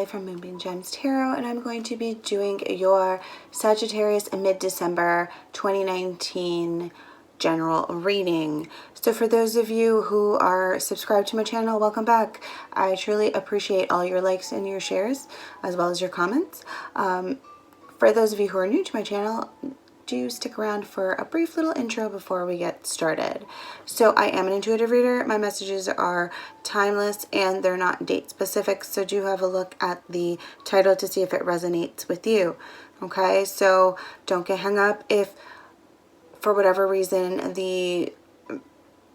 Kelly from Moonbean Tarot, and I'm going to be doing your Sagittarius Mid December 2019 general reading. So for those of you who are subscribed to my channel, welcome back. I truly appreciate all your likes and your shares, as well as your comments. For those of you who are new to my channel, do stick around for a brief little intro before we get started. So I am an intuitive reader. My messages are timeless and they're not date specific, so do have a look at the title to see if it resonates with you. Okay, so don't get hung up if for whatever reason the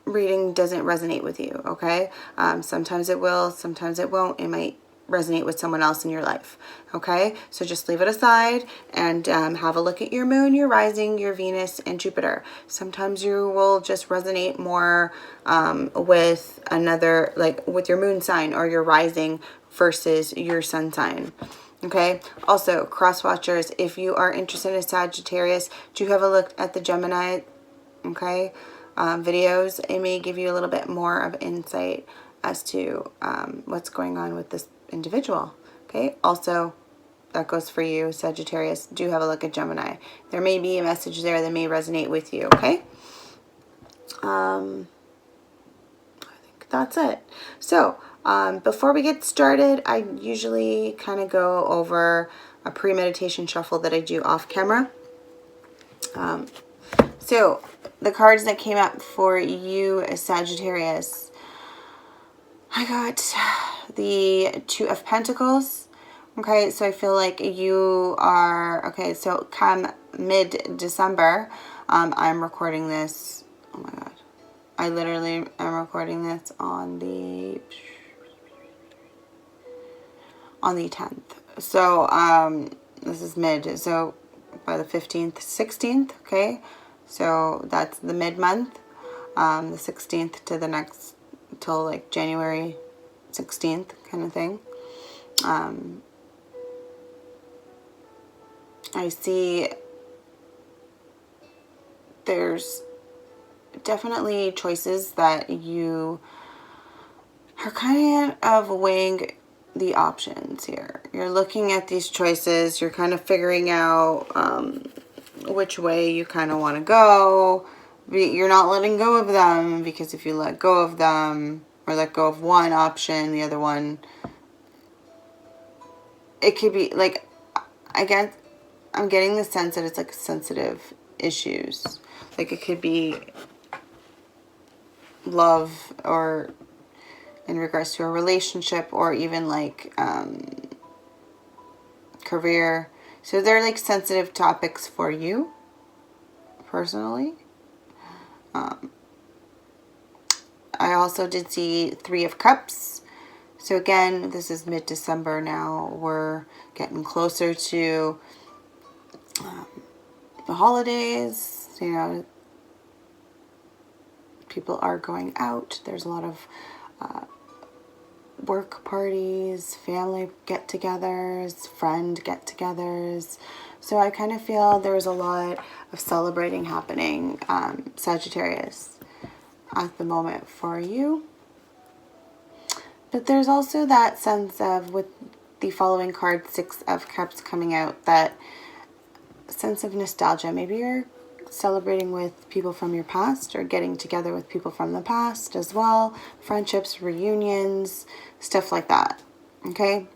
reading doesn't resonate with you. Okay, sometimes it will, sometimes it won't. It might resonate with someone else in your life. Okay, so just leave it aside and have a look at your moon, your rising, your Venus, and Jupiter. Sometimes you will just resonate more with another, like with your moon sign or your rising versus your sun sign. Okay, also cross watchers, if you are interested in Sagittarius, do have a look at the Gemini, okay, videos. It may give you a little bit more of insight as to what's going on with this individual. Okay, also that goes for you, Sagittarius. Do have a look at Gemini. There may be a message there that may resonate with you. Okay, I think that's it. So before we get started, I usually kind of go over a pre-meditation shuffle that I do off camera. So the cards that came up for you as Sagittarius, I got the Two of Pentacles. Okay, so I feel like you are, okay, so come mid-December, I'm recording this, oh my god, I literally am recording this on the 10th. So, this is mid, so by the 15th, 16th, okay, so that's the mid-month, the 16th to the next, till like January 16th kind of thing. I see there's definitely choices that you are kind of weighing the options here. You're looking at these choices, you're kind of figuring out which way you kind of want to go. You're not letting go of them, because if you let go of them or let go of one option, the other one, it could be like, I'm getting the sense that it's like sensitive issues. Like it could be love, or in regards to a relationship, or even like career. So they're like sensitive topics for you personally. I also did see Three of Cups. So again, this is mid-December now. We're getting closer to the holidays. You know, people are going out. There's a lot of work parties, family get-togethers, friend get-togethers. So I kind of feel there's a lot of celebrating happening, Sagittarius, at the moment for you. But there's also that sense of, with the following card, Six of Cups, coming out, that sense of nostalgia. Maybe you're celebrating with people from your past, or getting together with people from the past as well. Friendships, reunions, stuff like that. Okay.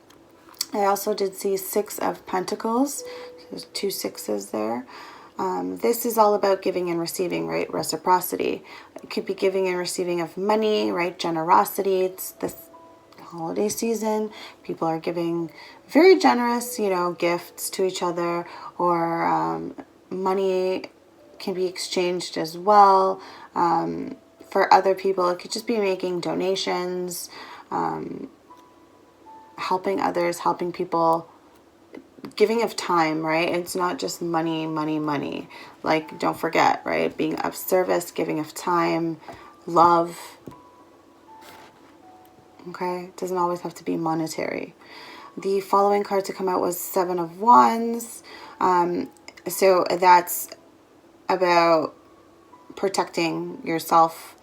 I also did see Six of Pentacles. There's two sixes there. This is all about giving and receiving, right? Reciprocity. It could be giving and receiving of money, right? Generosity. It's this holiday season. People are giving very generous, you know, gifts to each other, or money can be exchanged as well. For other people, it could just be making donations, helping others, helping people, giving of time, right? It's not just money, money, money. Like, don't forget, right? Being of service, giving of time, love. Okay? It doesn't always have to be monetary. The following card to come out was Seven of Wands. So that's about protecting yourself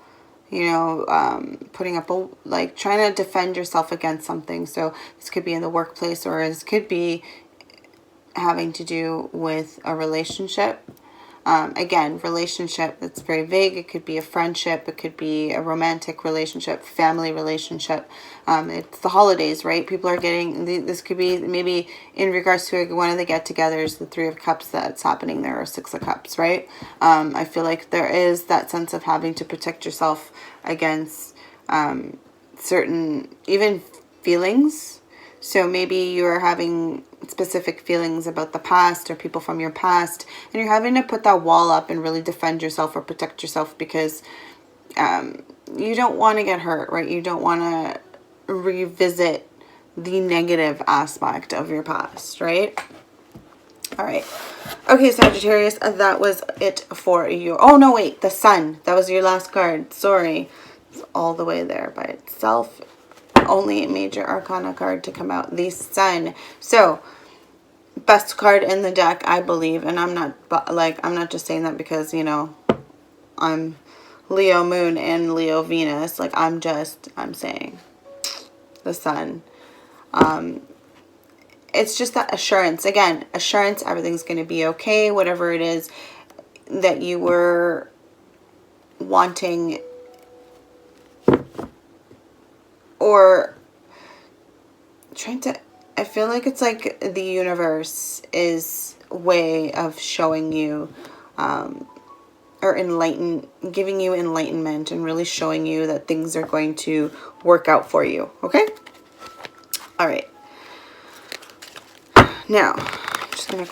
you know, putting up a, like trying to defend yourself against something. So this could be in the workplace, or this could be having to do with a relationship. Again, relationship, that's very vague. It could be a friendship. It could be a romantic relationship, family relationship. It's the holidays, right? People are getting, this could be maybe in regards to one of the get-togethers, the Three of Cups that's happening there, or Six of Cups, right? I feel like there is that sense of having to protect yourself against certain, even feelings. So maybe you're having specific feelings about the past or people from your past, and you're having to put that wall up and really defend yourself or protect yourself because you don't want to get hurt, right? You don't want to revisit the negative aspect of your past, right? All right. Okay, Sagittarius, that was it for you. Oh, no, wait, the Sun. That was your last card. Sorry. It's all the way there by itself. Only a major arcana card to come out, the Sun. So best card in the deck, I believe, and I'm not just saying that because, you know, I'm Leo Moon and Leo Venus. Like, I'm saying the Sun. It's just that assurance. Again, assurance, everything's going to be okay. Whatever it is that you were wanting, or trying to, I feel like it's like the universe is a way of showing you, or giving you enlightenment and really showing you that things are going to work out for you. Okay? All right. Now, I'm just going to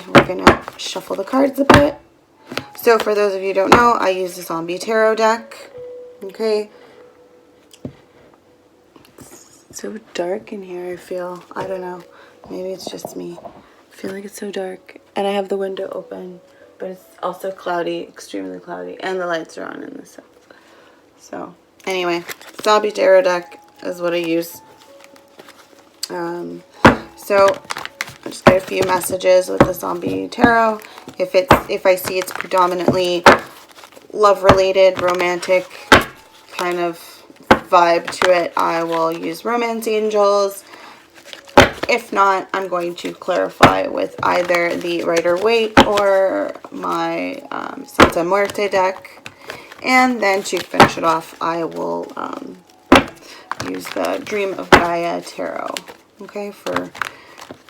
we're going to shuffle the cards a bit. So for those of you who don't know, I use the Zombie Tarot deck. Okay? It's so dark in here, I feel. I don't know. Maybe it's just me. I feel like it's so dark. And I have the window open, but it's also cloudy, extremely cloudy. And the lights are on in this house. So, anyway, Zombie Tarot deck is what I use. So I just get a few messages with the Zombie Tarot. If I see it's predominantly love-related, romantic kind of vibe to it, I will use Romance Angels. If not, I'm going to clarify with either the Rider-Waite or my Santa Muerte deck. And then to finish it off, I will use the Dream of Gaia Tarot, okay, for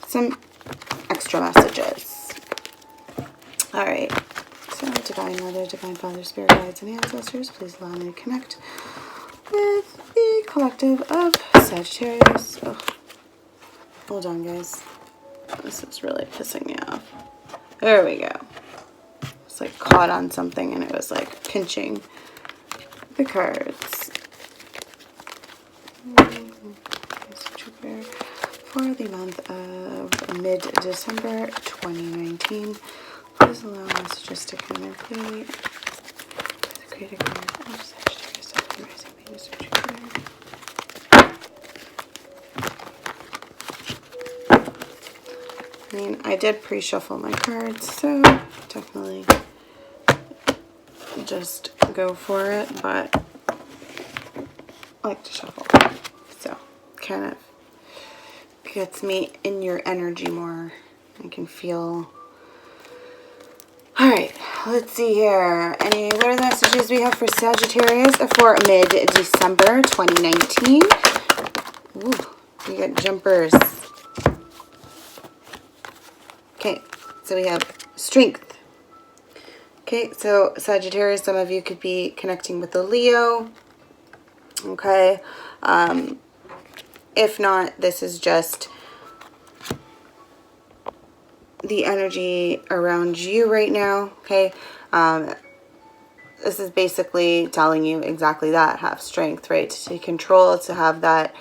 some extra messages. All right, so Divine Mother, Divine Father, Spirit Guides, and Ancestors, please allow me to connect with the collective of Sagittarius. Oh, hold on, guys. This is really pissing me off. There we go. It's like caught on something and it was like pinching the cards. For the month of mid-December 2019, please allow messages to communicate with the creative card of Sagittarius, Rising, Venus, Jupiter. I mean, I did pre-shuffle my cards, so definitely just go for it, but I like to shuffle. So, kind of gets me in your energy more. I can feel. Alright, let's see here. What are the messages we have for Sagittarius for mid-December 2019? Ooh, we got jumpers. Okay, so we have strength. Okay, so Sagittarius, some of you could be connecting with a Leo. Okay, if not, this is just the energy around you right now. Okay, this is basically telling you exactly that. Have strength, right? To take control, to have that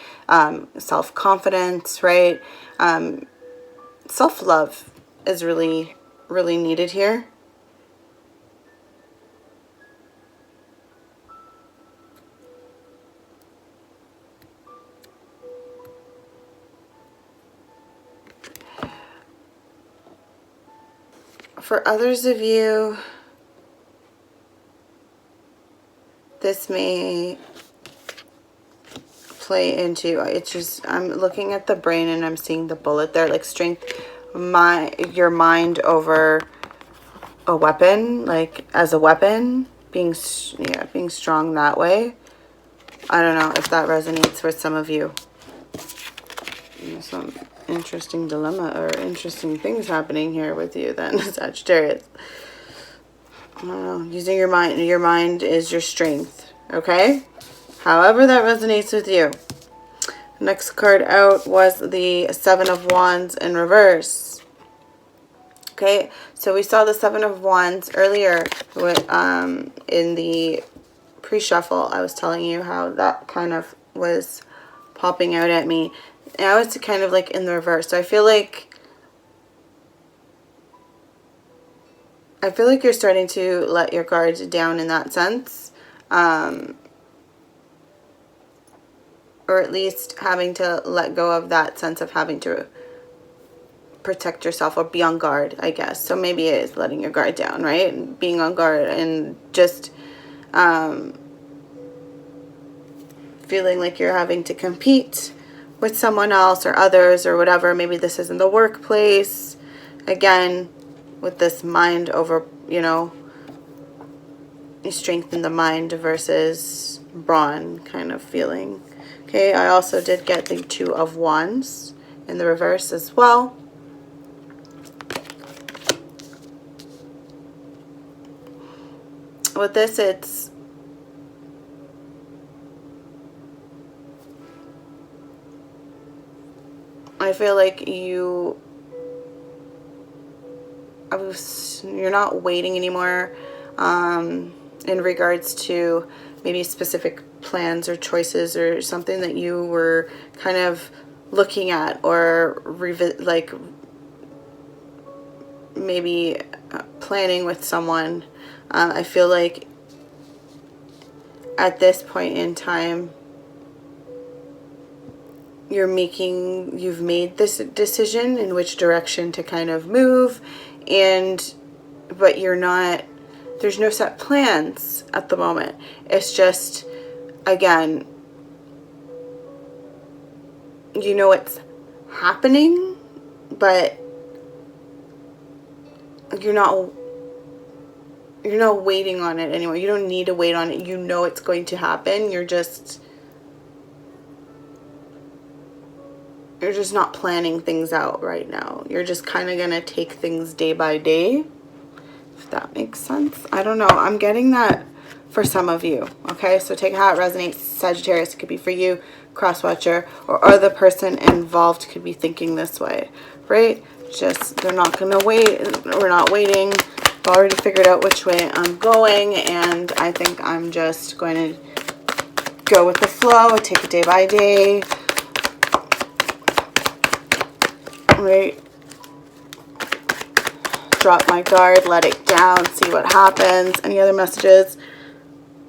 self-confidence, right? Self-love is really, really needed here. For others of you, this may play into, it's just, I'm looking at the brain and I'm seeing the bullet there, like strength, your mind over a weapon, like as a weapon, being strong that way. I don't know if that resonates with some of you. There's some interesting dilemma or interesting things happening here with you then, Sagittarius. I don't know, using your mind. Your mind is your strength, okay? However that resonates with you. Next card out was the Seven of Wands in reverse. Okay, so we saw the Seven of Wands earlier with, in the pre-shuffle. I was telling you how that kind of was popping out at me. Now it's kind of like in the reverse. So I feel like you're starting to let your guards down in that sense. Or at least having to let go of that sense of having to protect yourself or be on guard, I guess. So maybe it is letting your guard down, right? And being on guard and just feeling like you're having to compete with someone else or others or whatever. Maybe this is in the workplace. Again, with this mind over, you know, you strengthen the mind versus brawn kind of feeling. Okay, I also did get the Two of Wands in the reverse as well. With this, it's I feel like you're not waiting anymore in regards to maybe specific plans or choices or something that you were kind of looking at or like maybe planning with someone. I feel like at this point in time you've made this decision in which direction to kind of move, but there's no set plans at the moment. It's just, again, you know it's happening, but you're not waiting on it anymore. You don't need to wait on it. You know it's going to happen. You're just not planning things out right now. You're just kind of going to take things day by day, if that makes sense. I don't know. I'm getting that for some of you. Okay, so take how it resonates. Sagittarius, it could be for you, cross-watcher, or other person involved could be thinking this way, right? Just, they're not going to wait. We're not waiting. I've already figured out which way I'm going, and I think I'm just going to go with the flow, take it day by day, right? Drop my guard, let it down, see what happens. Any other messages?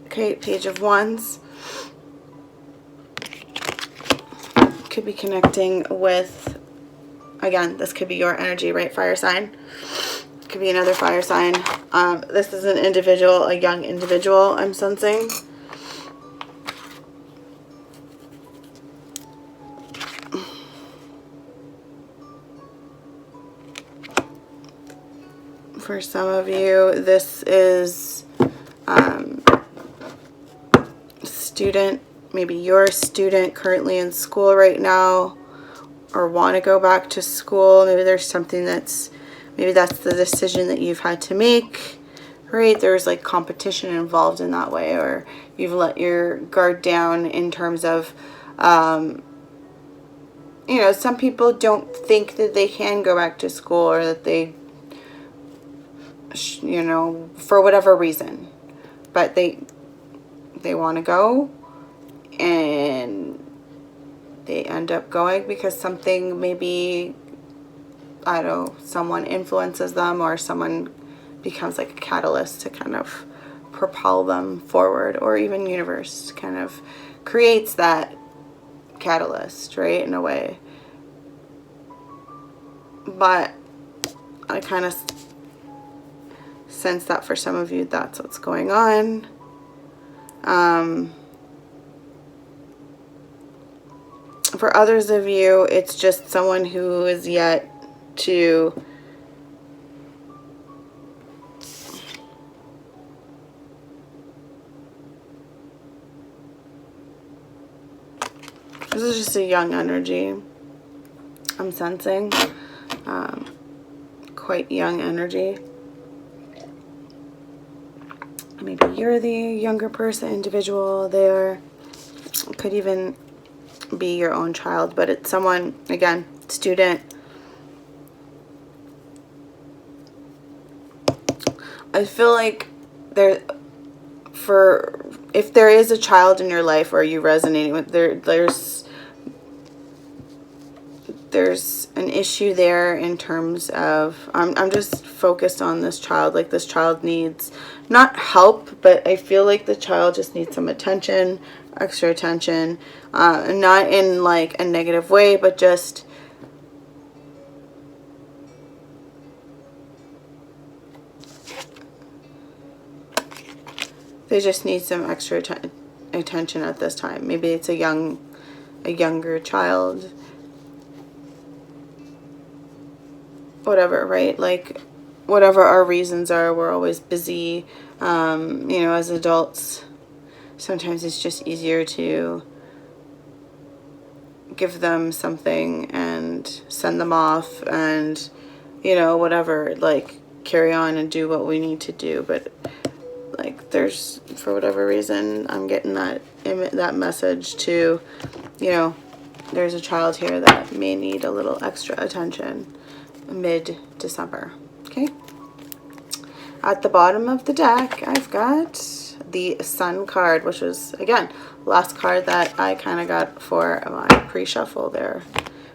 Okay, Page of Wands. Could be connecting with, again, this could be your energy, right? Fire sign. Could be another fire sign. This is an individual, a young individual, I'm sensing. For some of you, this is student. Maybe you're a student currently in school right now or want to go back to school. Maybe there's something maybe that's the decision that you've had to make, right? There's like competition involved in that way, or you've let your guard down in terms of, you know, some people don't think that they can go back to school, or that they, you know, for whatever reason, but they want to go, and they end up going because something, maybe, I don't know, someone influences them, or someone becomes like a catalyst to kind of propel them forward, or even universe kind of creates that catalyst, right, in a way. But I kind of sense that for some of you, that's what's going on. For others of you, it's just someone who is yet to this is just a young energy I'm sensing. Quite young energy. Maybe you're the younger person, individual there. Could even be your own child, but it's someone, again, student. I feel like if there is a child in your life or you resonating with, there's an issue there in terms of, I'm just focused on this child. Like, this child needs not help, but I feel like the child just needs some attention, extra attention, not in like a negative way, but just they just need some extra attention at this time. Maybe it's a younger child, whatever, right? Like, whatever our reasons are, we're always busy. You know, as adults, sometimes it's just easier to give them something and send them off and, you know, whatever, like, carry on and do what we need to do. But like, there's, for whatever reason, I'm getting that message to, you know, there's a child here that may need a little extra attention mid-December. Okay. At the bottom of the deck, I've got the Sun card, which was, again, last card that I kind of got for my pre-shuffle there.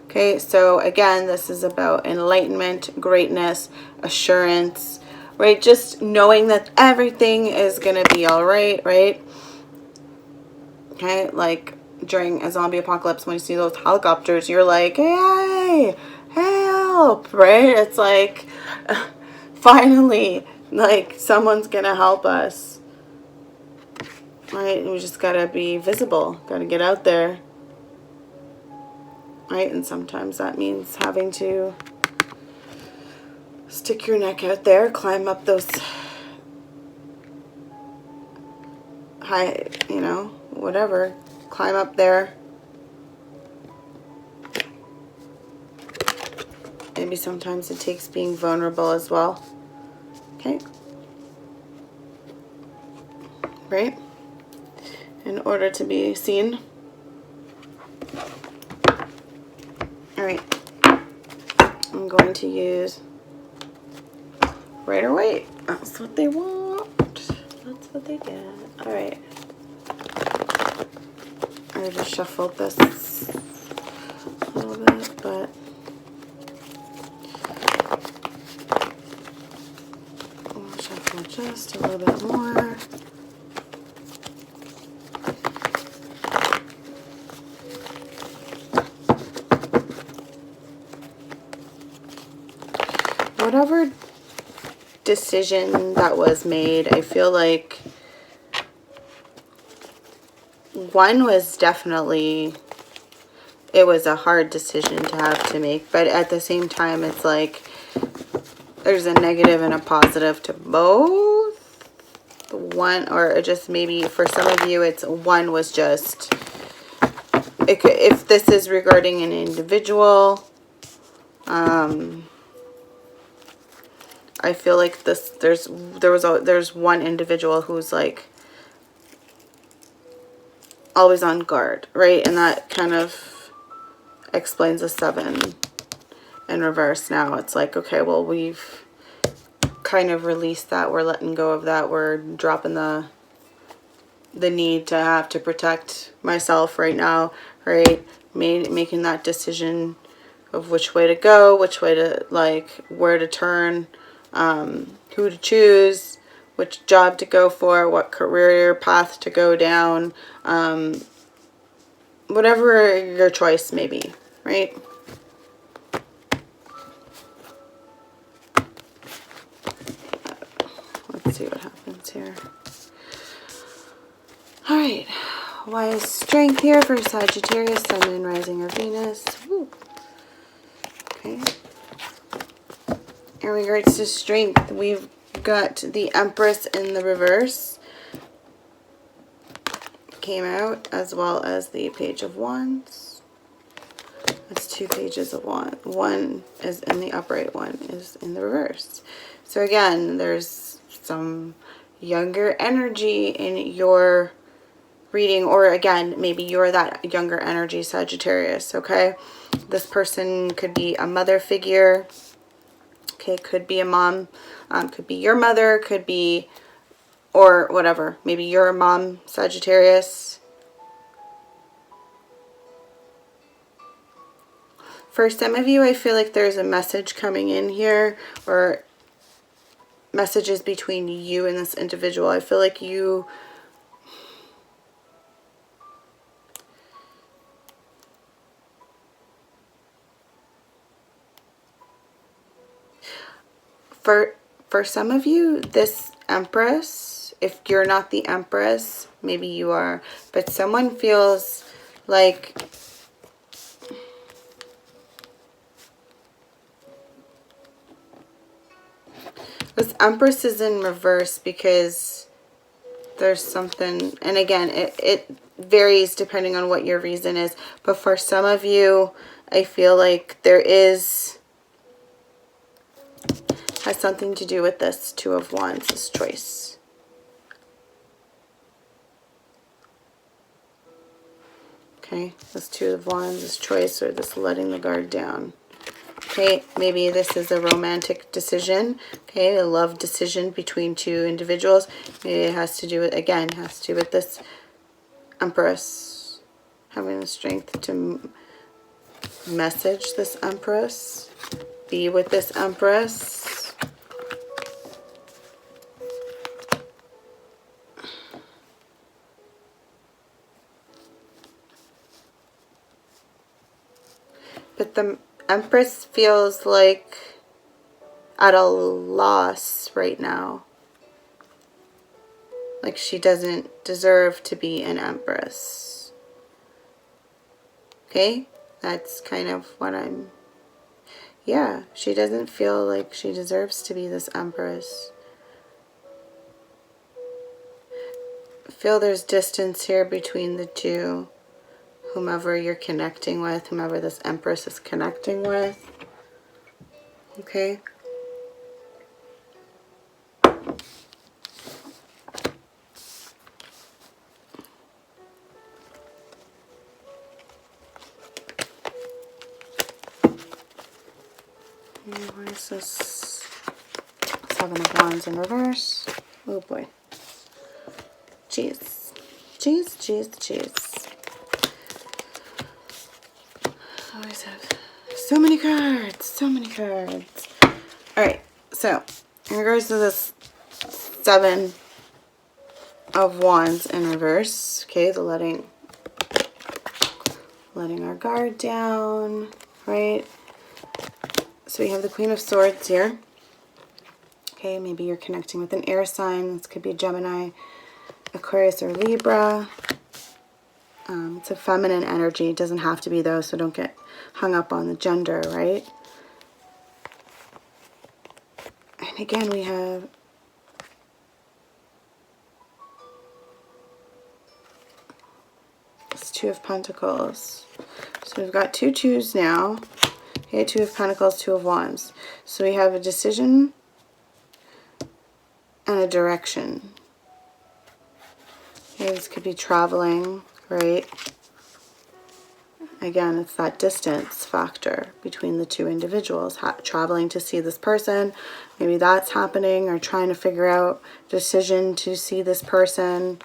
Okay, so again, this is about enlightenment, greatness, assurance, right? Just knowing that everything is going to be all right, right? Okay, like during a zombie apocalypse, when you see those helicopters, you're like, hey, help, right? It's like, finally, like, someone's going to help us, right? We just got to be visible, got to get out there, right? And sometimes that means having to stick your neck out there, climb up those high, you know, whatever, climb up there. Maybe sometimes it takes being vulnerable as well. Okay. Right? In order to be seen. All right. I'm going to use Rider Waite. That's what they want. That's what they get. All right. I just shuffled this a little bit, but I'll shuffle just a little bit more. Whatever decision that was made, I feel like one was definitely, it was a hard decision to have to make, but at the same time, it's like there's a negative and a positive to both. One, or just maybe for some of you, it's one was just, it could, if this is regarding an individual, I feel like there's one individual who's like always on guard, right? And that kind of explains the 7 in reverse. Now it's like, okay, well, we've kind of released that, we're letting go of that, we're dropping the need to have to protect myself right now, right? Making that decision of which way to go, which way to, like, where to turn, who to choose, which job to go for, what career path to go down, whatever your choice may be, right? Let's see what happens here. All right, why is strength here for Sagittarius, Sun, Moon, Rising, or Venus? Woo. Okay. In regards to strength, we've got the Empress in the reverse. Came out, as well as the Page of Wands. That's 2 pages of wands. One is in the upright, one is in the reverse. So again, there's some younger energy in your reading, or again, maybe you're that younger energy Sagittarius, okay? This person could be a mother figure, okay? Could be a mom, could be your mother, could be, or whatever. Maybe you're a mom Sagittarius. For some of you, I feel like there's a message coming in here, or messages between you and this individual. I feel like you... For some of you, this Empress, if you're not the Empress, maybe you are, but someone feels like this Empress is in reverse because there's something, and again, it varies depending on what your reason is, but for some of you, I feel like there is... has something to do with this Two of Wands, this choice. Okay, this Two of Wands, this choice, or this letting the guard down. Okay, maybe this is a romantic decision. Okay, a love decision between two individuals. Maybe it has to do with, again, has to do with this Empress. Having the strength to message this Empress. Be with this Empress. But the Empress feels like at a loss right now. Like she doesn't deserve to be an Empress. Okay? That's kind of what I'm... Yeah, she doesn't feel like she deserves to be this Empress. I feel there's distance here between the two. Whomever you're connecting with, whomever this Empress is connecting with. Okay? Why is this Seven of Wands in reverse? Oh boy. Jeez. Jeez, jeez, jeez. I always have so many cards. So many cards. Alright, so in regards to this Seven of Wands in reverse, okay, the letting our guard down, right? So we have the Queen of Swords here. Okay, maybe you're connecting with an air sign. This could be Gemini, Aquarius, or Libra. It's a feminine energy. It doesn't have to be though, so don't get hung up on the gender, right? And again, we have this Two of Pentacles. So we've got two twos now. Okay, Two of Pentacles, Two of Wands. So we have a decision and a direction. Okay, this could be traveling, right? Again, it's that distance factor between the two individuals. Traveling to see this person, maybe that's happening, or trying to figure out decision to see this person.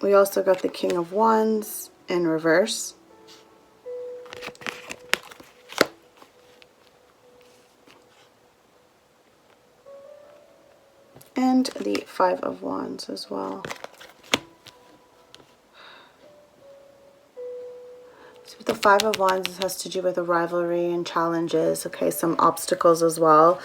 We also got the King of Wands in reverse. And the Five of Wands as well. So with the Five of Wands, this has to do with a rivalry and challenges. Okay, some obstacles as well.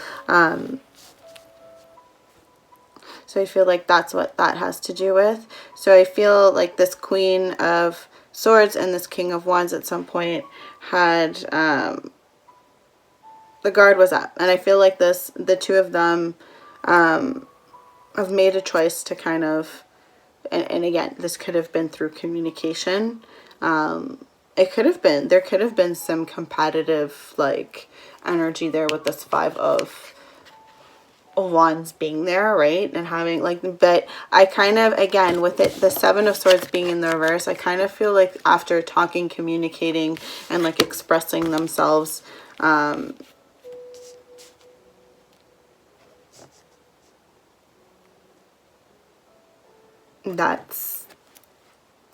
So So I feel like that's what that has to do with. So I feel like this Queen of Swords and this King of Wands at some point had, the guard was up. And I feel like the two of them have made a choice to kind of, and again, this could have been through communication. It could have been, there could have been some competitive, like, energy there with this Five of Wands being there, right? And having, like, but I kind of, again, with it, the Seven of Swords being in the reverse, I kind of feel like after talking, communicating, and, like, expressing themselves,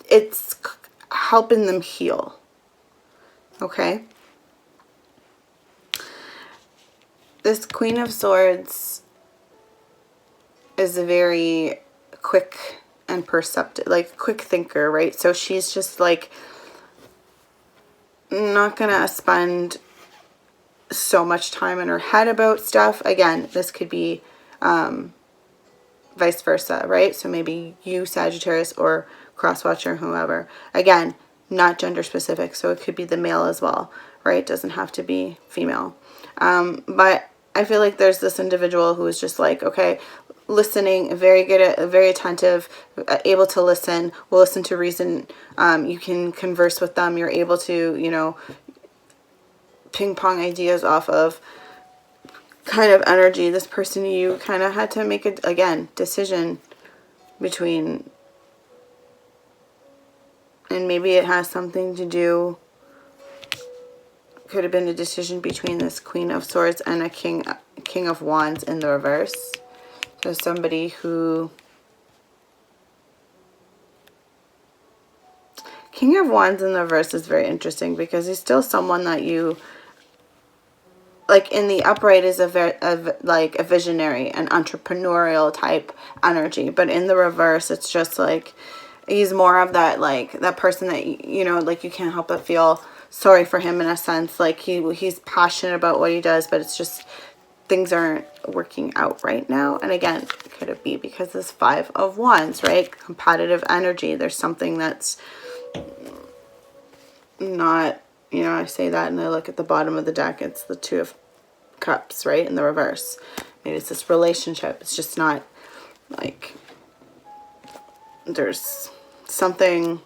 it's helping them heal. Okay? This Queen of Swords is a very quick and perceptive, like, quick thinker, right? So she's just, like, not gonna spend so much time in her head about stuff. Again, this could be vice versa, right? So maybe you, Sagittarius, or crosswatcher, whoever. Again, not gender specific, so it could be the male as well, right? It doesn't have to be female. But I feel like there's this individual who is just like, okay, listening, very good at, very attentive, able to listen, will listen to reason. You can converse with them. You're able to, you know, ping pong ideas off of kind of energy. This person, you kind of had to make a, again, decision between, and maybe it has something to do, could have been a decision between this Queen of Swords and a King of Wands in the reverse. So somebody who, King of Wands in the reverse is very interesting because he's still someone that you, like, in the upright is like a visionary, an entrepreneurial type energy, but in the reverse it's just like he's more of that, like, that person that, you know, like, you can't help but feel sorry for him in a sense. Like, he's passionate about what he does, but it's just things aren't working out right now. And again, could it be because this Five of Wands, right? Competitive energy. There's something that's not, you know, I say that and I look at the bottom of the deck, it's the Two of Cups, right, in the reverse. Maybe it's this relationship. It's just not, like, there's something,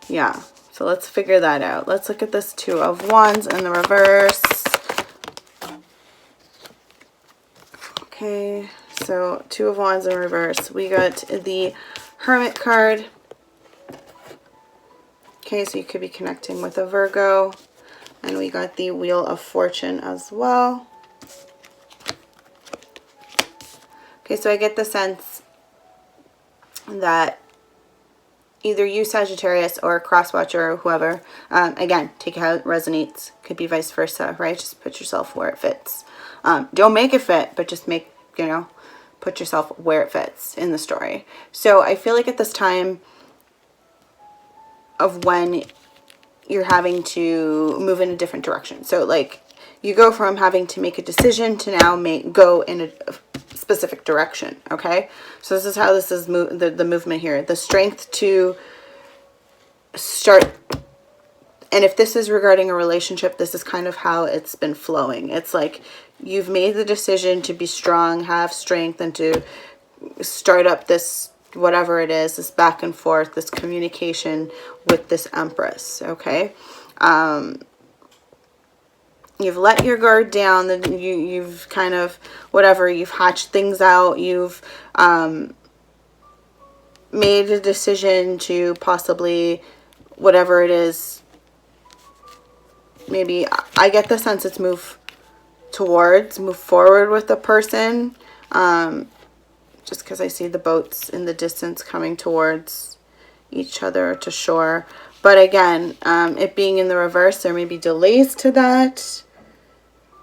yeah. So let's figure that out. Let's look at this Two of Wands in the reverse. Okay, so Two of Wands in reverse. We got the Hermit card. Okay, so you could be connecting with a Virgo. And we got the Wheel of Fortune as well. Okay, so I get the sense that either you, Sagittarius, or Crosswatcher, or whoever, again, take it how it resonates. Could be vice versa, right? Just put yourself where it fits. Don't make it fit, but just make, you know, put yourself where it fits in the story. So I feel like at this time of when you're having to move in a different direction. So, like, you go from having to make a decision to now go in a specific direction, okay? So this is how this is the movement here. The strength to start, and if this is regarding a relationship, this is kind of how it's been flowing. It's like you've made the decision to be strong, have strength, and to start up this, whatever it is, this back and forth, this communication with this Empress, okay? You've let your guard down, you've kind of, whatever, you've hatched things out, you've made a decision to possibly, whatever it is, maybe, I get the sense it's move forward with the person, just because I see the boats in the distance coming towards each other to shore. But again, it being in the reverse, there may be delays to that.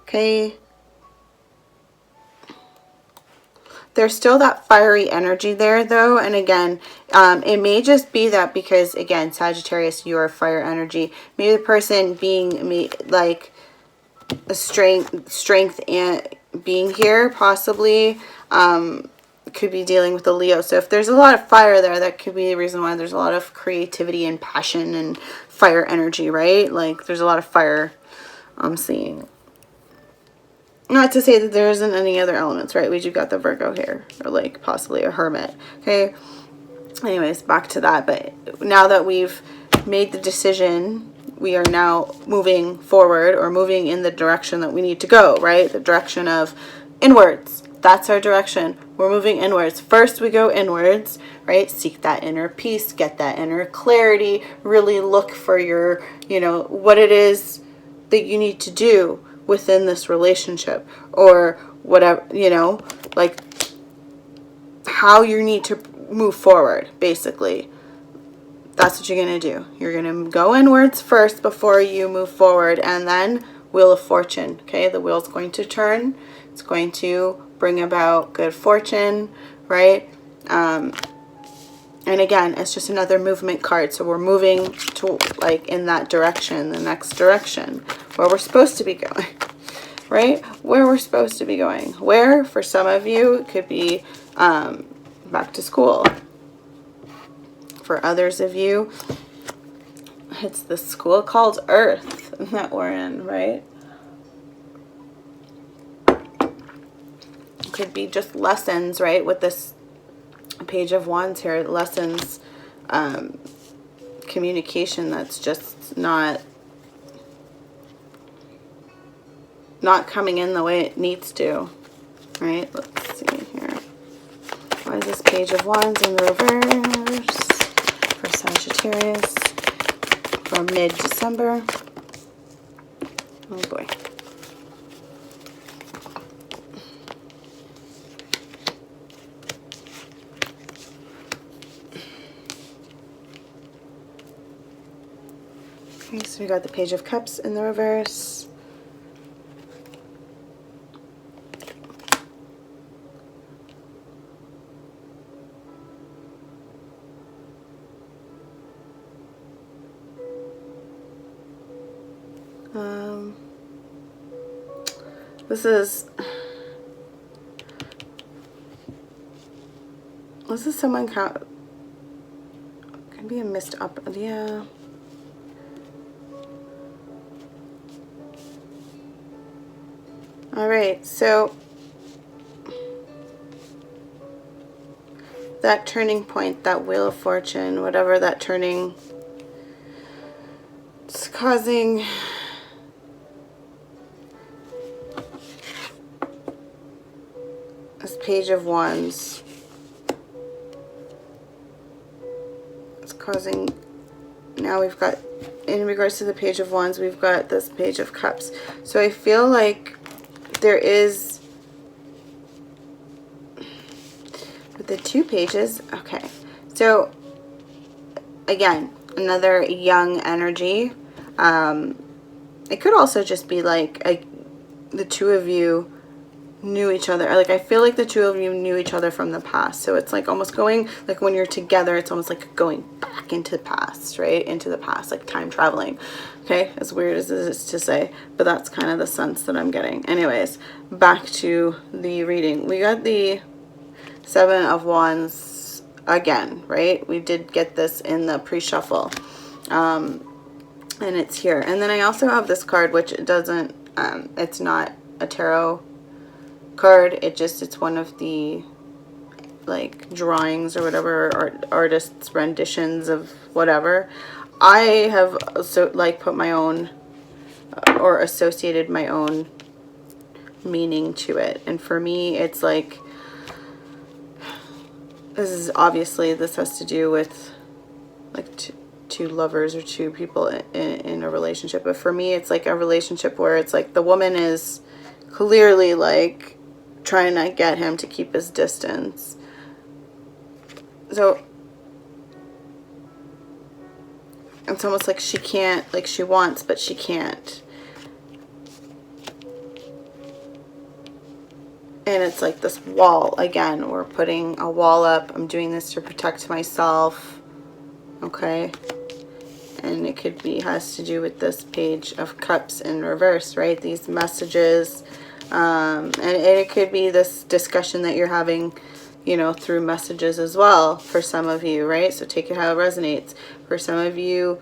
Okay. There's still that fiery energy there, though. And again, it may just be that because, again, Sagittarius, you are fire energy. Maybe the person being like a strength and being here, possibly. could be dealing with a Leo. So if there's a lot of fire there, that could be a reason why there's a lot of creativity and passion and fire energy, right? Like there's a lot of fire I'm seeing. Not to say that there isn't any other elements, right? We do got the Virgo here, or like possibly a Hermit, okay? Anyways, back to that. But now that we've made the decision, we are now moving forward, or moving in the direction that we need to go, right? The direction of inwards. That's our direction. We're moving inwards. First, we go inwards, right? Seek that inner peace, get that inner clarity, really look for your, you know, what it is that you need to do within this relationship, or whatever, you know, like how you need to move forward, basically. That's what you're going to do. You're going to go inwards first before you move forward, and then Wheel of Fortune, okay? The wheel's going to turn. It's going to bring about good fortune, right? And again, it's just another movement card. So we're moving to, like, in that direction, the next direction, where we're supposed to be going, right? Where we're supposed to be going. Where, for some of you, it could be back to school. For others of you, it's the school called Earth that we're in, right? It could be just lessons, right? With this Page of Wands here, lessons, communication that's just not coming in the way it needs to, right? Let's see here. Why is this Page of Wands in the reverse for Sagittarius for mid-December? Oh boy. Okay, so we got the Page of Cups in the reverse. This is someone can be a missed up, yeah. All right, so that turning point, that Wheel of Fortune, whatever that turning, it's causing this Page of Wands. It's causing, now we've got, in regards to the Page of Wands, we've got this Page of Cups. So I feel like there is, with the two pages, okay. So again, another young energy. It could also just be like the two of you knew each other. Like I feel like the two of you knew each other from the past. So it's like almost going, like when you're together, it's almost like going back into the past, right? Into the past, like time traveling. Okay, as weird as it is to say, but that's kind of the sense that I'm getting. Anyways, back to the reading. We got the Seven of Wands again, right? We did get this in the pre-shuffle. And it's here. And then I also have this card, which it doesn't, it's not a tarot card. It's one of the like drawings or whatever, artists' renditions of whatever. I have also like put my own or associated my own meaning to it. And for me, it's like, this is obviously, this has to do with like two lovers or two people in a relationship. But for me, it's like a relationship where it's like the woman is clearly like trying to get him to keep his distance. So it's almost like she can't, like she wants, but she can't. And it's like this wall. Again, we're putting a wall up. I'm doing this to protect myself. Okay. And it could be, has to do with this Page of Cups in reverse, right? These messages. And it could be this discussion that you're having, you know, through messages as well for some of you, right? So take it how it resonates. For some of you,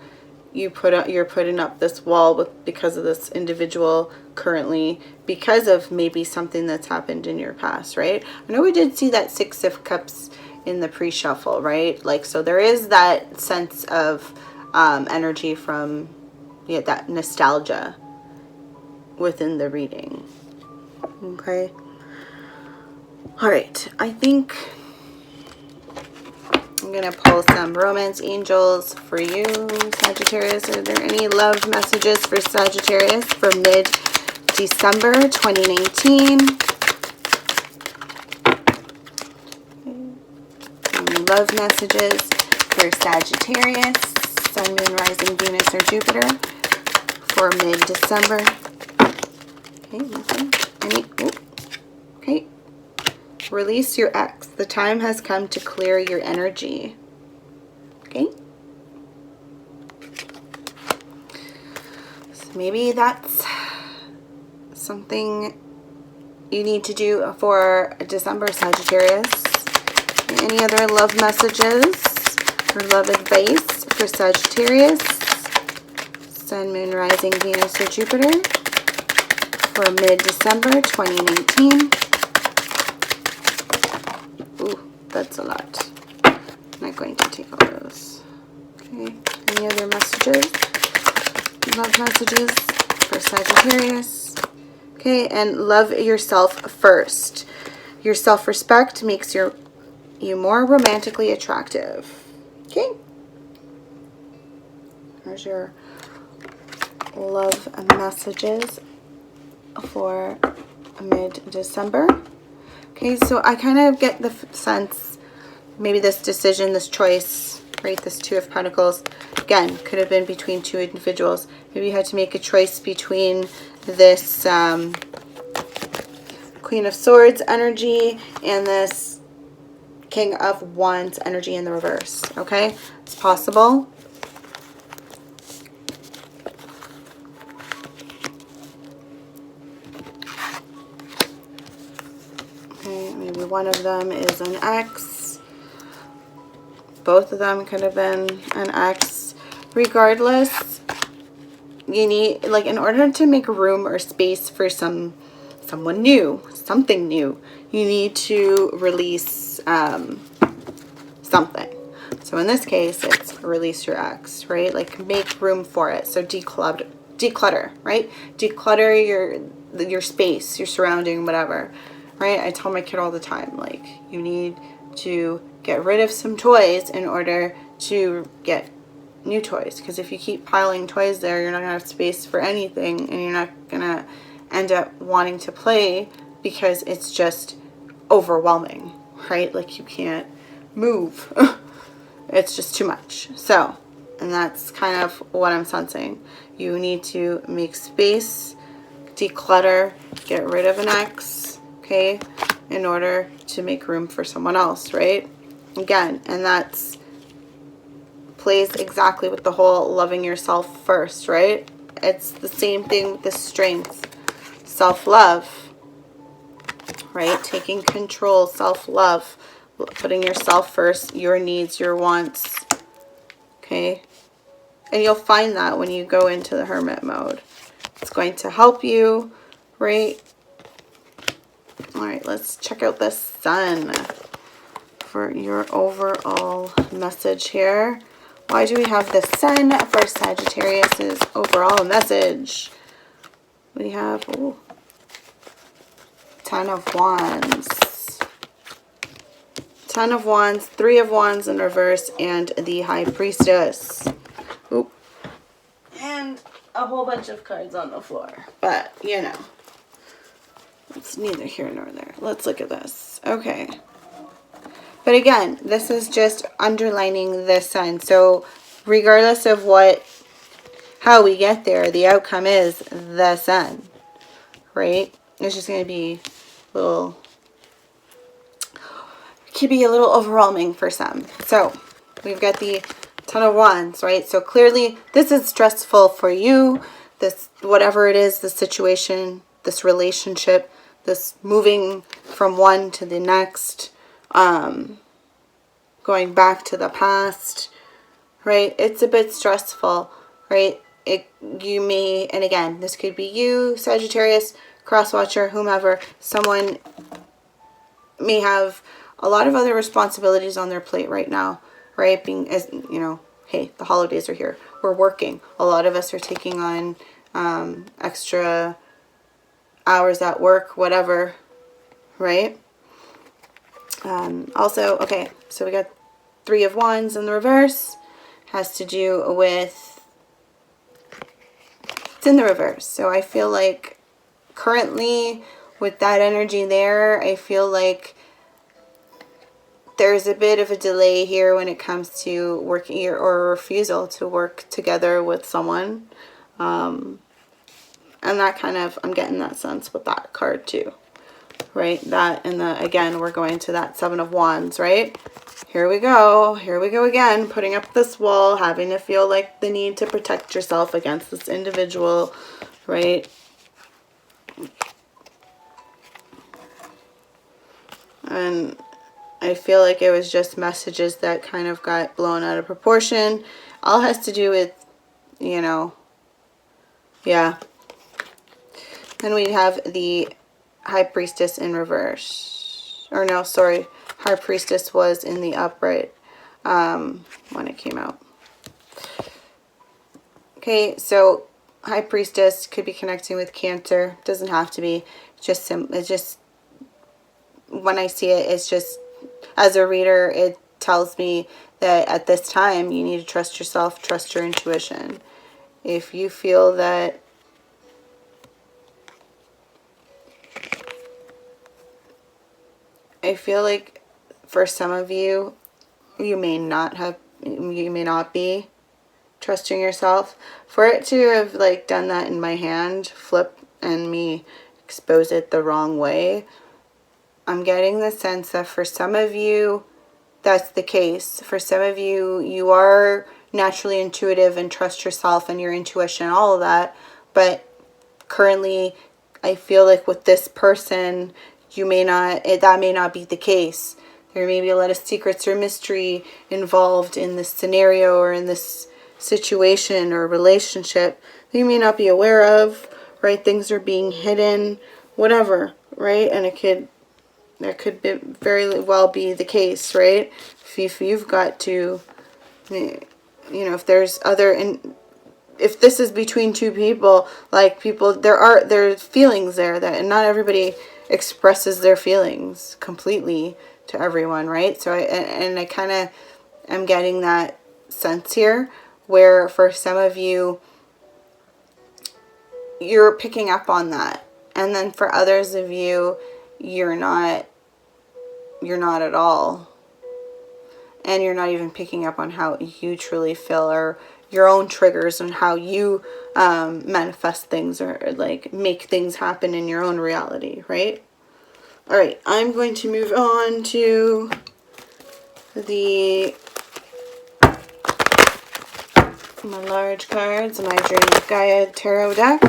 you're putting up this wall because of this individual currently, because of maybe something that's happened in your past, right? I know we did see that Six of Cups in the pre-shuffle, right? Like, so there is that sense of energy from that nostalgia within the reading. Okay. All right. I think I'm going to pull some romance angels for you, Sagittarius. Are there any love messages for Sagittarius for mid-December 2019? Any love messages for Sagittarius, Sun, Moon, Rising, Venus, or Jupiter for mid-December? Okay, nothing. Okay. Release your ex. The time has come to clear your energy. Okay. So maybe that's something you need to do for December, Sagittarius. Any other love messages or love advice for Sagittarius, Sun, Moon, Rising, Venus, or Jupiter for mid-December 2019? Ooh, that's a lot. I'm not going to take all those. Okay, any other messages? Love messages for Sagittarius. Okay, and love yourself first. Your self-respect makes you more romantically attractive. Okay. There's your love messages for mid-December. Okay, so I kind of get the sense maybe this decision, this choice, right, this Two of Pentacles, again, could have been between two individuals. Maybe you had to make a choice between this Queen of Swords energy and this King of Wands energy in the reverse, okay? It's possible. Okay, maybe one of them is an ex. Both of them could have been an ex. Regardless, you need, like, in order to make room or space for someone new, something new, you need to release something. So in this case, it's release your ex, right? Like, make room for it. So declutter, right? Declutter your space, your surrounding, whatever, right? I tell my kid all the time, like, you need to get rid of some toys in order to get new toys, because if you keep piling toys there, you're not gonna have space for anything, and you're not gonna end up wanting to play because it's just overwhelming, right? Like, you can't move. It's just too much. So, and that's kind of what I'm sensing. You need to make space, declutter, get rid of an ex, okay, in order to make room for someone else, right? Again, and that's plays exactly with the whole loving yourself first, right? It's the same thing with the strength, self-love, right? Taking control, self-love, putting yourself first, your needs, your wants, okay? And you'll find that when you go into the hermit mode. It's going to help you, right? All right, let's check out the sun for your overall message here. Why do we have the sun for Sagittarius's overall message? We have, ooh, Ten of Wands. Ten of Wands, Three of Wands in reverse, and the High Priestess. Oop. And a whole bunch of cards on the floor. But, you know, it's neither here nor there. Let's look at this. Okay. But again, this is just underlining the sun. So regardless of how we get there, the outcome is the sun, right? It's just going to be could be a little overwhelming for some. So we've got the Ten of Wands, right? So clearly this is stressful for you. This, whatever it is, the situation, this relationship, this moving from one to the next, going back to the past, right? It's a bit stressful, right? You may, and again, this could be you, Sagittarius, cross-watcher, whomever. Someone may have a lot of other responsibilities on their plate right now, right? Being, as you know, hey, the holidays are here. We're working. A lot of us are taking on extra hours at work, whatever, right? Also, okay, so we got Three of Wands in the reverse. Has to do with, it's in the reverse. So I feel like currently with that energy there, I feel like there's a bit of a delay here when it comes to working or a refusal to work together with someone. And that kind of, I'm getting that sense with that card too, right? That, and the, again, we're going to that Seven of Wands, right? Here we go again, putting up this wall, having to feel like the need to protect yourself against this individual, right? And I feel like it was just messages that kind of got blown out of proportion. All has to do with, you know, yeah. Then we have the High Priestess in reverse. Or no, sorry. High Priestess was in the upright when it came out. Okay, so High Priestess could be connecting with Cancer. Doesn't have to be. It's just when I see it, it's just, as a reader, it tells me that at this time you need to trust yourself, trust your intuition. If you feel that I feel like for some of you, you may not be trusting yourself. For it to have like done that in my hand, flip, and me expose it the wrong way, I'm getting the sense that for some of you, that's the case. For some of you, you are naturally intuitive and trust yourself and your intuition, all of that. But currently, I feel like with this person, that may not be the case. There may be a lot of secrets or mystery involved in this scenario or in this situation or relationship that you may not be aware of, right? Things are being hidden, whatever, right? And that could very well be the case, right? If you've got to, you know, if there's other, and if this is between two people, like there's feelings there that, and not everybody expresses their feelings completely to everyone, right? So I kind of am getting that sense here where for some of you, you're picking up on that. And then for others of you, you're not at all. And you're not even picking up on how you truly feel or your own triggers and how you manifest things or like make things happen in your own reality, right? All right, I'm going to move on to my large cards, my Dream of Gaia tarot deck.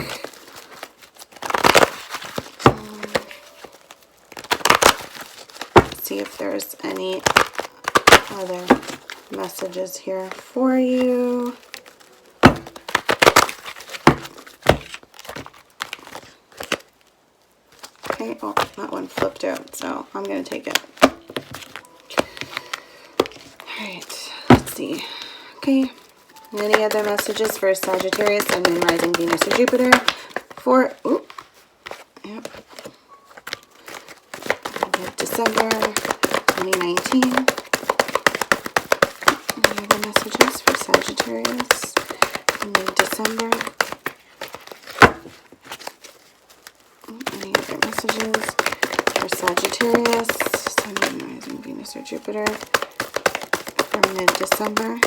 See if there's any other messages here for you. Okay, oh, that one flipped out, so I'm going to take it. Alright, let's see. Okay, any other messages for Sagittarius, Sun, Moon, Rising, Venus, or Jupiter for, mid December 2019. Any other messages for Sagittarius, mid December? Any other messages for Sagittarius, Sun, Moon, Rising, Venus, or Jupiter for mid December?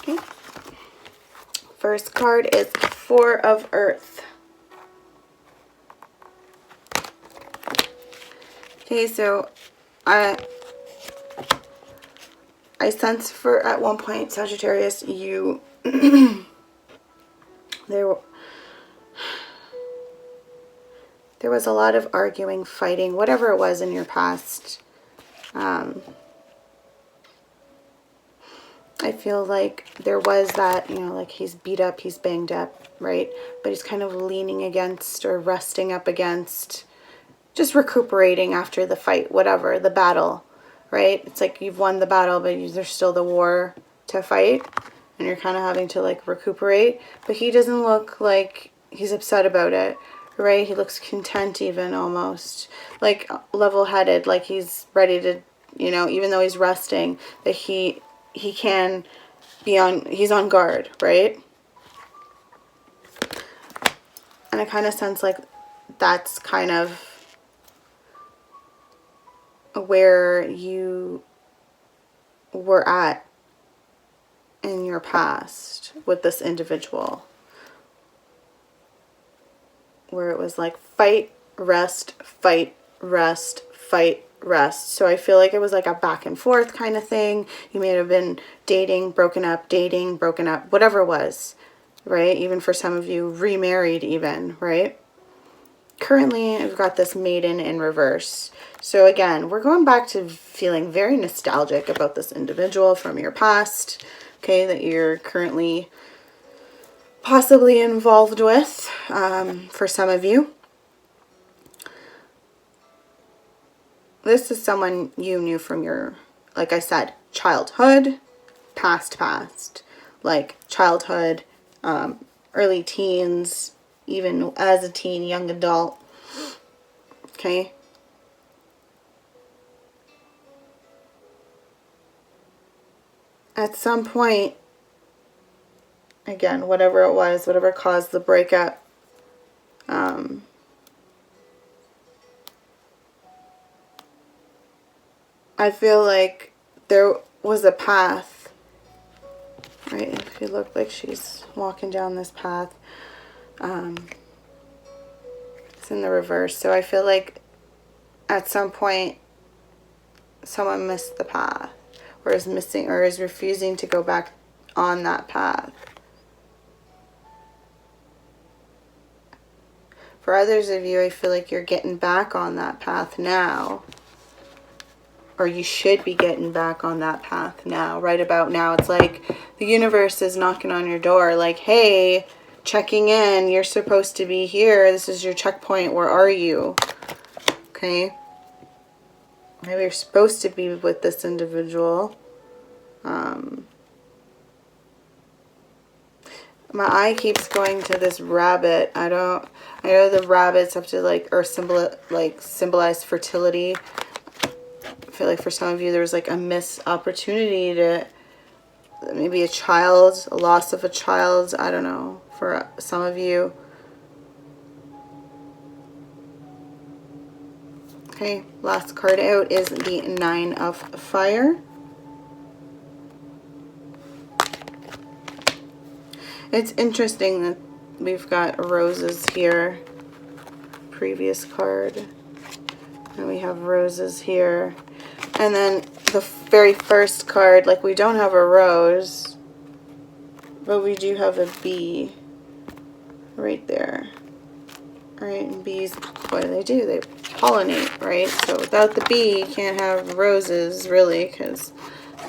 Okay. First card is Four of Earth. Okay, so I sense for at one point, Sagittarius, you There was a lot of arguing, fighting, whatever it was in your past. I feel like there was that, you know, like he's beat up, he's banged up, right? But he's kind of leaning against or resting up against, just recuperating after the fight, whatever, the battle, right? It's like you've won the battle, but there's still the war to fight, and you're kind of having to like recuperate. But he doesn't look like he's upset about it, right? He looks content, even almost like level-headed, like he's ready to, you know, even though he's resting, that he can be on, he's on guard, right? And I kind of sense like that's kind of where you were at in your past with this individual, where it was like fight, rest, fight, rest, fight, rest. So I feel like it was like a back and forth kind of thing. You may have been dating, broken up, whatever it was, right? Even for some of you, remarried even, right? Currently, I've got this Maiden in reverse. So again, we're going back to feeling very nostalgic about this individual from your past, okay, that you're currently possibly involved with, for some of you. This is someone you knew from your, like I said, childhood, past, like childhood, early teens, even as a teen, young adult, okay? At some point, again, whatever it was, whatever caused the breakup, I feel like there was a path, right? If you look, like she's walking down this path, it's in the reverse. So I feel like at some point someone missed the path, or is missing, or is refusing to go back on that path. For others of you, I feel like you're getting back on that path now. Or you should be getting back on that path now, right about now. It's like the universe is knocking on your door, like, hey, checking in, you're supposed to be here. This is your checkpoint. Where are you? Okay. Maybe you're supposed to be with this individual. My eye keeps going to this rabbit. I know the rabbits have to symbolize fertility. I feel like for some of you, there's like a missed opportunity to maybe a loss of a child. I don't know. For some of you. Okay, last card out is the Nine of Fire. It's interesting that we've got roses here. Previous card. And we have roses here. And then the very first card, like we don't have a rose, but we do have a bee right there. Right, and bees, what do? They pollinate, right? So without the bee, you can't have roses, really, because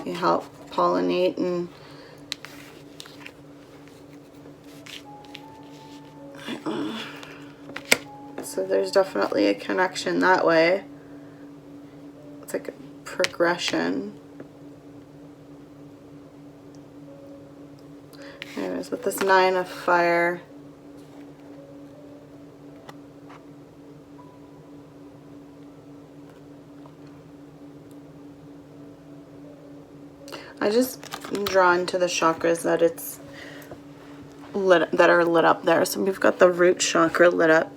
they help pollinate. And so there's definitely a connection that way. It's like a progression. Anyways, with this Nine of Fire, I just am drawn to the chakras that it's lit, that are lit up there. So we've got the root chakra lit up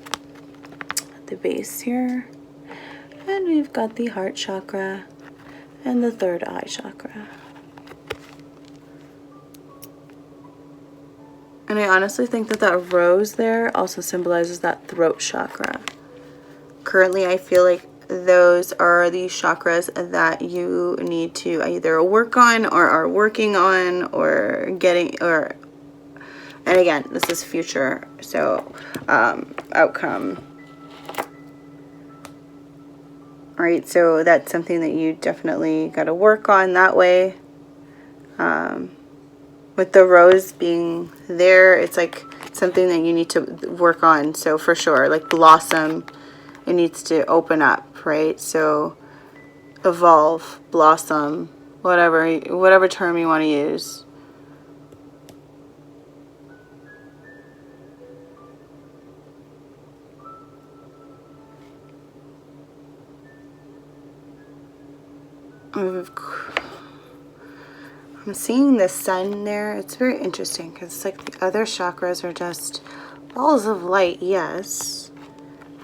at the base here, and we've got the heart chakra and the third eye chakra. And I honestly think that that rose there also symbolizes that throat chakra. Currently, I feel like those are the chakras that you need to either work on or are working on or getting, or And again, this is future, so outcome. All right, so that's something that you definitely got to work on that way. With the rose being there, it's like something that you need to work on. So for sure, like blossom, it needs to open up, right? So evolve, blossom, whatever term you want to use. I'm seeing the sun there. It's very interesting because it's like the other chakras are just balls of light, yes.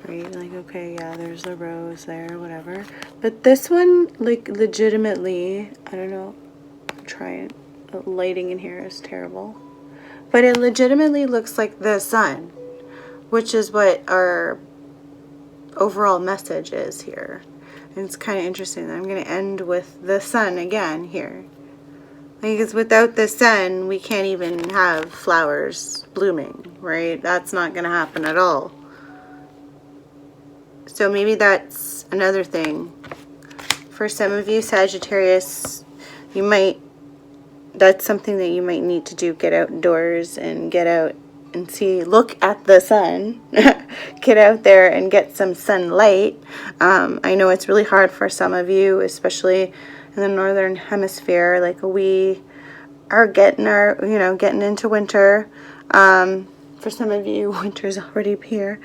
Right, like, okay, yeah, there's the rose there, whatever. But this one, like, legitimately, I don't know, I'm trying. The lighting in here is terrible. But it legitimately looks like the sun, which is what our overall message is here. And it's kind of interesting. I'm going to end with the sun again here. Because without the sun, we can't even have flowers blooming, right? That's not going to happen at all. So maybe that's another thing. For some of you, Sagittarius, that's something that you might need to do. Get outdoors and get out and see, look at the sun. Get out there and get some sunlight. I know it's really hard for some of you, especially in the northern hemisphere. Like, we are getting into winter. For some of you, winter's already here.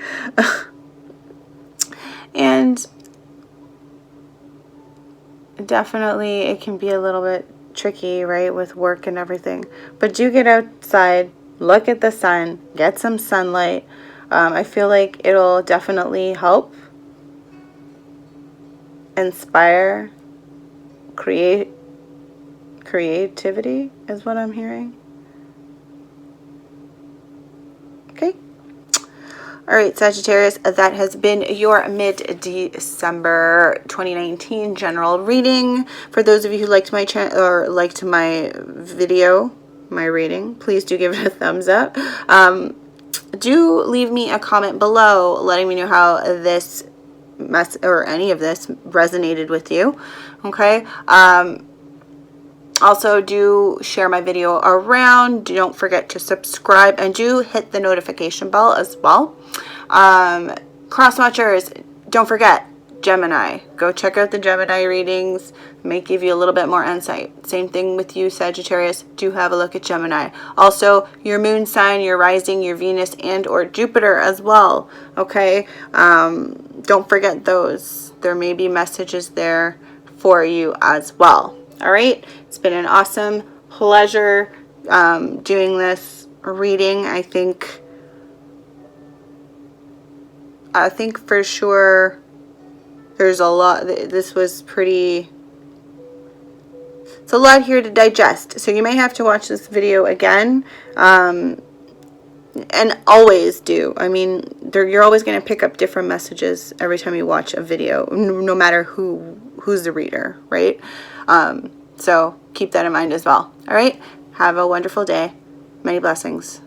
And definitely it can be a little bit tricky, right, with work and everything. But do get outside, look at the sun, get some sunlight. I feel like it'll definitely help inspire, creativity is what I'm hearing. Okay. All right, Sagittarius, that has been your mid-December 2019 general reading. For those of you who liked my channel or liked my video, my reading, please do give it a thumbs up. Do leave me a comment below letting me know how this or any of this resonated with you. Okay. Also, do share my video around. Don't forget to subscribe and do hit the notification bell as well. Cross watchers, don't forget Gemini. Go check out the Gemini readings. May give you a little bit more insight. Same thing with you, Sagittarius. Do have a look at Gemini. Also, your moon sign, your rising, your Venus, and or Jupiter as well. Okay. Don't forget those. There may be messages there for you as well. All right, it's been an awesome pleasure doing this reading. I think for sure there's a lot. This was it's a lot here to digest. So you may have to watch this video again. And always do. I mean, you're always going to pick up different messages every time you watch a video, no matter who's the reader, right? So keep that in mind as well. All right. Have a wonderful day. Many blessings.